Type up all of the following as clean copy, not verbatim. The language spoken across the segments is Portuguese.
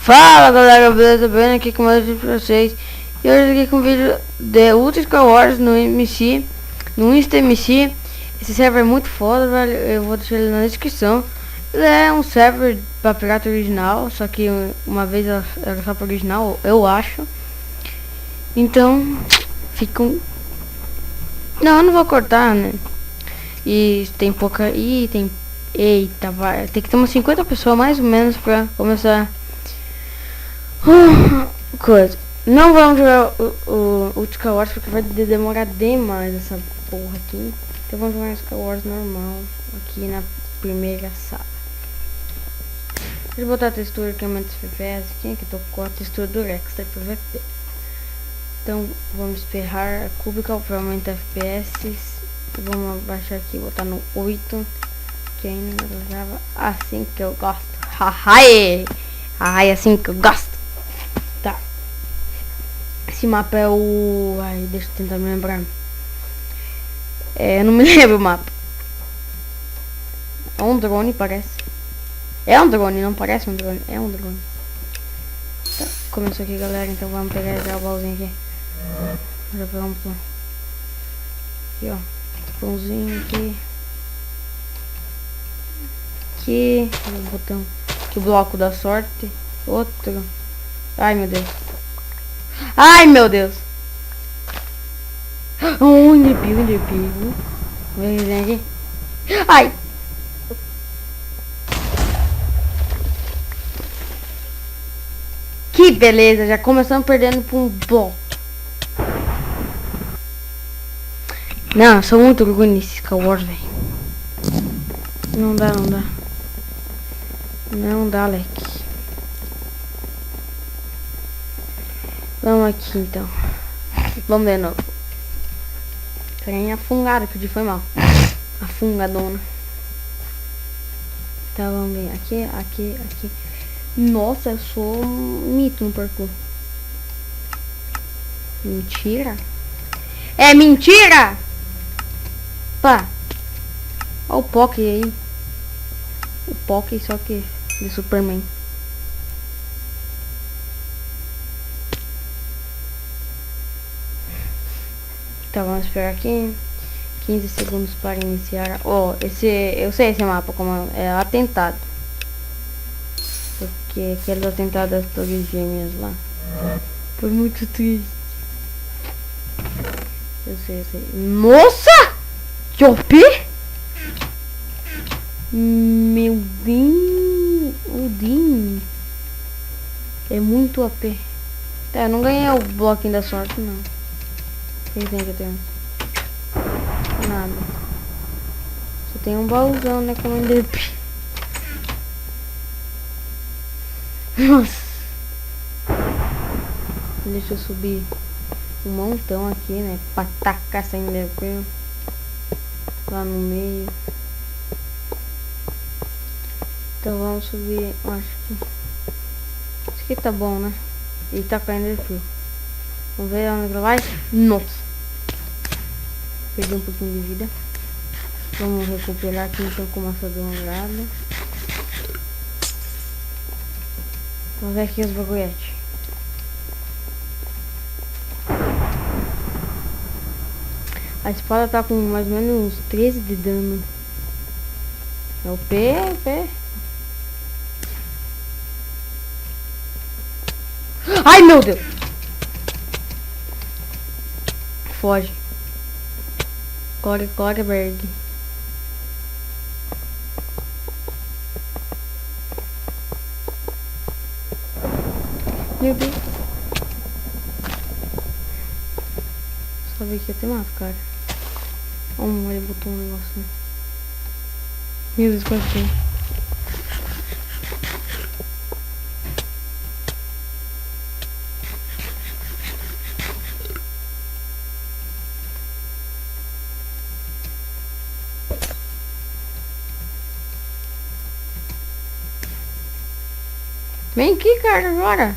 Fala galera, beleza? Bem aqui com mais vídeo pra vocês. E hoje aqui com um vídeo de Ultra Star Wars no MC, no Insta MC. Esse server é muito foda, velho. Eu vou deixar ele na descrição. Ele é um server pra pirata original, só que uma vez era só pra original, eu acho. Então, ficam... Não, eu não vou cortar, né? E tem pouca... Ih, tem... Eita, vai. Tem que ter umas 50 pessoas mais ou menos pra começar... coisa. Não vamos jogar o Ultra Star Wars porque vai demorar demais essa porra aqui. Então vamos jogar Star Wars normal aqui na primeira sala. Deixa eu botar a textura que aumenta os FPS aqui, que eu tô com a textura do Rex da PVP. Então vamos esperar a cubical para aumentar FPS. Vamos abaixar aqui, botar no 8, que ainda grava assim que eu gosto. Ai, assim que eu gosto. Tá. Esse mapa é o... Ai, deixa eu tentar me lembrar. Eu não me lembro o mapa. É um drone, parece. É um drone, não parece um drone. É um drone. Tá, começou aqui, galera. Então vamos pegar esse balzinho aqui. Já vamos pro... Aqui, ó. Pãozinho aqui. Aqui. O botão. Aqui o bloco da sorte. Outro. Ai, meu Deus. Ai, meu Deus. Oh, enderpeel. Vem aqui. Ai. Que beleza. Já começamos perdendo por um bloco. Não, sou muito orgulhoso nesse Star Wars, velho. Não dá. Não dá, leque. Vamos aqui então. Vamos de novo. Trem afungado, que o dia foi mal. Afungadona. Então vamos ver. Aqui. Nossa, eu sou um mito no parkour. Mentira? É mentira! Pá. Olha o Poké aí. O Poké só que de Superman. Então vamos esperar aqui 15 segundos para iniciar. Eu sei esse mapa como é atentado. Porque aquele atentado das torres gêmeas lá foi muito triste. Eu sei. Nossa! Que OP! Meu Deus! O Dean é muito OP. Tá, eu não ganhei o bloquinho da sorte, não. O que tem que ter? Nada. Só tem um baúzão, né? Com enderpeel. Nossa. Deixa eu subir um montão aqui, né? Pra tacar essa enderpeel lá no meio. Então vamos subir. Acho que isso aqui tá bom, né? E tá caindo enderpeel. Vamos ver onde ela vai. Nossa. Perdi um pouquinho de vida. Vamos recuperar aqui então com massa dourada. Vamos ver aqui os bagulhetes. A espada tá com mais ou menos uns 13 de dano. É o P. Ai, meu Deus! Foge. Corre, Berg. Meu Deus. Só vi que ia ter mato, cara. Ele botou um negócio, né? Meu Deus, quase tem. Vem aqui, cara, agora.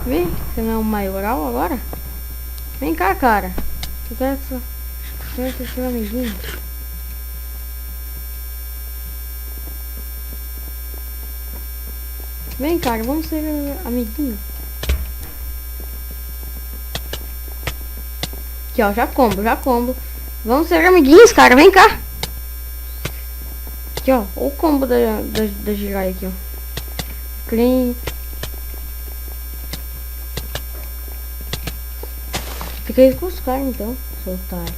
Vem, você não é um maioral agora? Vem cá, cara. Eu quero ser seu amiguinho. Vem, cara, vamos ser amiguinhos. Aqui, ó, já combo. Vamos ser amiguinhos, cara, vem cá. Aqui, ó, o combo da Jirai aqui, ó. Clean. Fica aí com os caras, então, seu otário.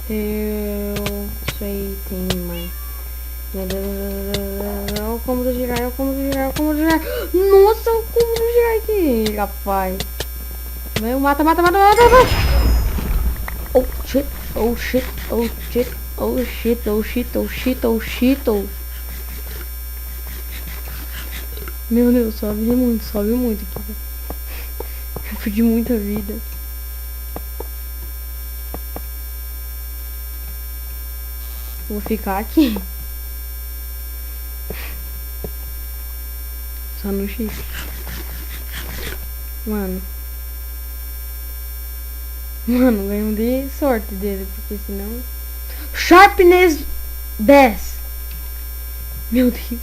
Eu sei, tem mais. Olha o combo do Jirai, olha o combo do Jirai, olha o combo do Jirai. Nossa, o combo do Jirai aqui, rapaz. Meu, mata. Oh shit, oh shit, oh shit, oh shit, oh shit, oh shit, oh shit, oh. Meu Deus, sobe muito aqui. Eu perdi muita vida. Vou ficar aqui. Só no X. Mano, ganhou de sorte dele, porque senão... Sharpness 10. Meu Deus.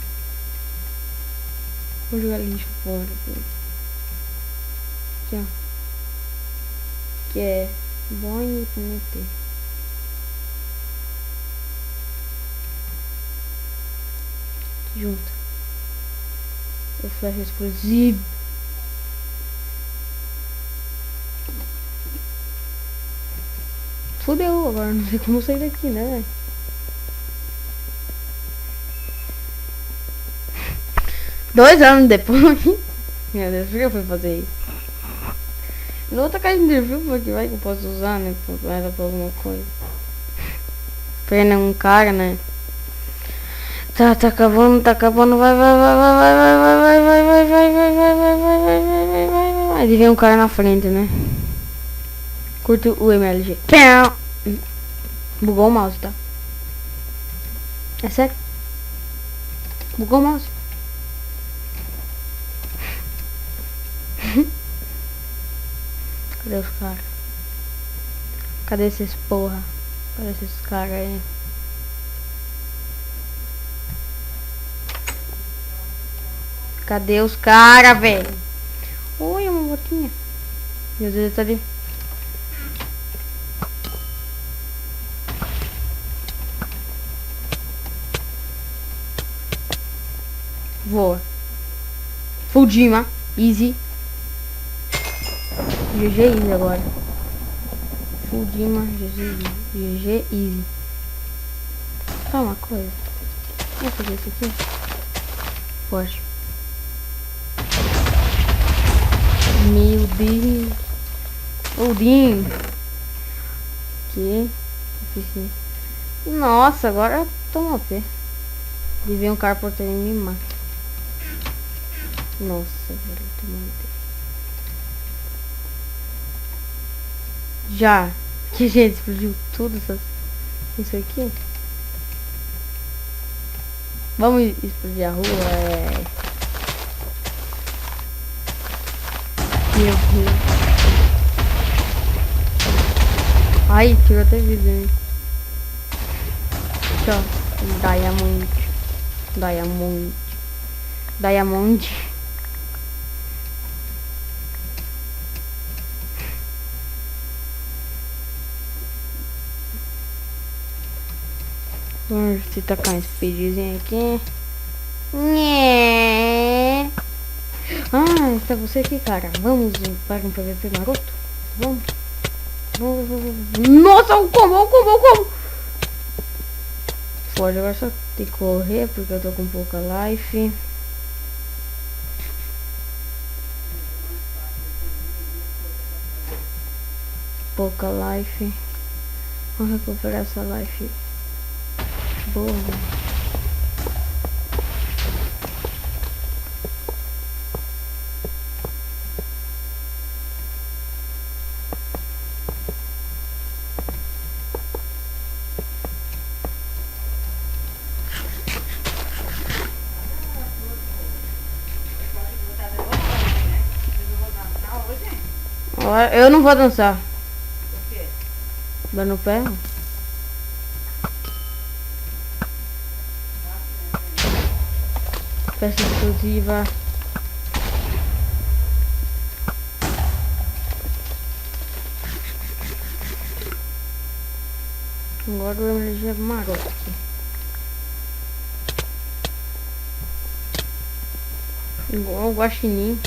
Vou jogar lixo fora aqui. Aqui, ó. Que é bonito. Junto. O flash explosivo. Fudeu, agora não sei como sair daqui, né, velho? Dois anos depois. Meu Deus, por que eu fui fazer isso? Não vou tacar de review porque vai que eu posso usar, né? Pra alguma coisa. Prenda um cara, né? Tá acabando, vai. Aí vem um cara na frente, né? Curto o MLG. Bugou o mouse, tá? É sério? Bugou o mouse. Cadê os caras? Cadê esses porra? Cadê esses caras aí? Cadê os caras, velho? Oi, uma botinha. Meu Deus, tá ali. Voa. Fudima. Easy. GG easy agora. Fudima. GG easy. Só uma coisa. Vou fazer isso aqui. Forte. Meu Deus. Odin. Que? Nossa, agora toma pé. Devia um cara por ter me matar. Nossa, velho, tomando. Já. Que gente, explodiu tudo isso aqui. Vamos explodir a rua, Meu Deus. Ai, tirou até vida, hein? Tchau. Diamond. Vamos se tacar um speedzinho aqui. Ah, está você aqui, cara. Vamos para um PVP maroto? Vamos. Nossa, o combo. Pode agora só ter que correr porque eu tô com pouca life. Vamos recuperar essa life. Boa. Eu não vou dançar. Por quê? Dá no pé? Peça exclusiva. Agora o MLG é maroto aqui. Igual o guaxinim.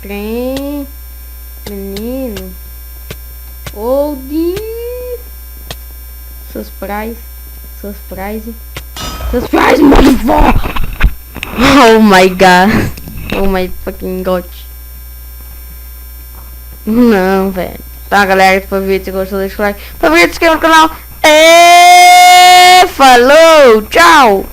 Trem. Menino. Oldie. Surprise. Surprise. Surprise, motherfucker. Oh my god. Oh my fucking god. Não, velho. Tá, galera, se for vídeo, se gostou, deixa o like. Se for vídeo, se inscreva no canal. E falou, tchau.